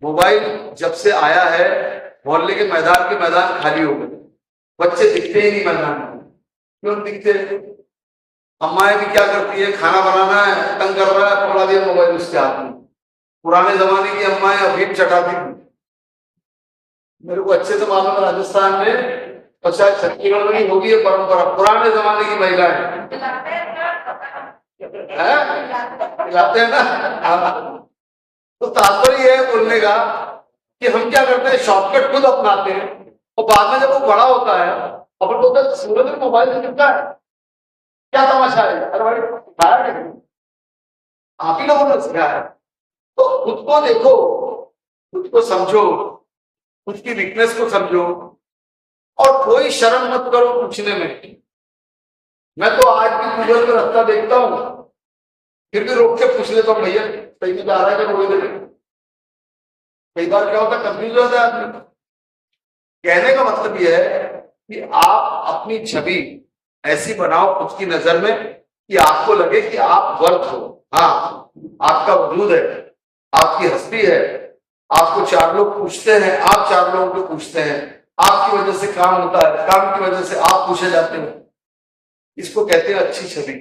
Mobile जब से आया है मोहल्ले के मैदान खाली हो गए, बच्चे दिखते ही नहीं मैदान में। क्यों दिखते? अम्माएं भी क्या करती है, खाना बनाना है, तंग कर रहा है, पकड़ा दिया मोबाइल उसके हाथ में। पुराने जमाने की अम्माएं अफीम चटाती थी, मेरे को अच्छे से मालूम है। राजस्थान में और शायद छत्तीसगढ़ में ही होगी ये परंपरा, पुराने जमाने की महिलाएं खिलाते हैं ना। तो तात्पर्य है बोलने का कि हम क्या करते हैं, शॉर्टकट खुद अपनाते हैं और बाद में जब वो बड़ा होता है अपन बोलते हैं सूरज में मोबाइल से चिपका है, क्या तमाशा है, अरे भाई सिखाया नहीं, आप ही लोगों ने सिखाया। तो खुद को देखो, खुद को समझो, खुद की वीकनेस को समझो और कोई शर्म मत करो पूछने में। मैं तो आज भी गूगल पे रास्ता देखता हूं फिर भी रोक के पूछ लेता हूँ, भैया सही में जा रहा है क्या रोड पे? कई बार क्या होता है, कंफ्यूज हो जाता है आदमी। कहने का मतलब यह है कि आप अपनी छवि ऐसी बनाओ खुद की नजर में कि आपको लगे कि आप वर्थ हो। हाँ, आपका वजूद है, आपकी हस्ती है, आपको चार लोग पूछते हैं, आप चार लोगों को पूछते हैं, आपकी वजह से काम होता है, काम की वजह से आप पूछे जाते हैं। इसको कहते हैं अच्छी छवि।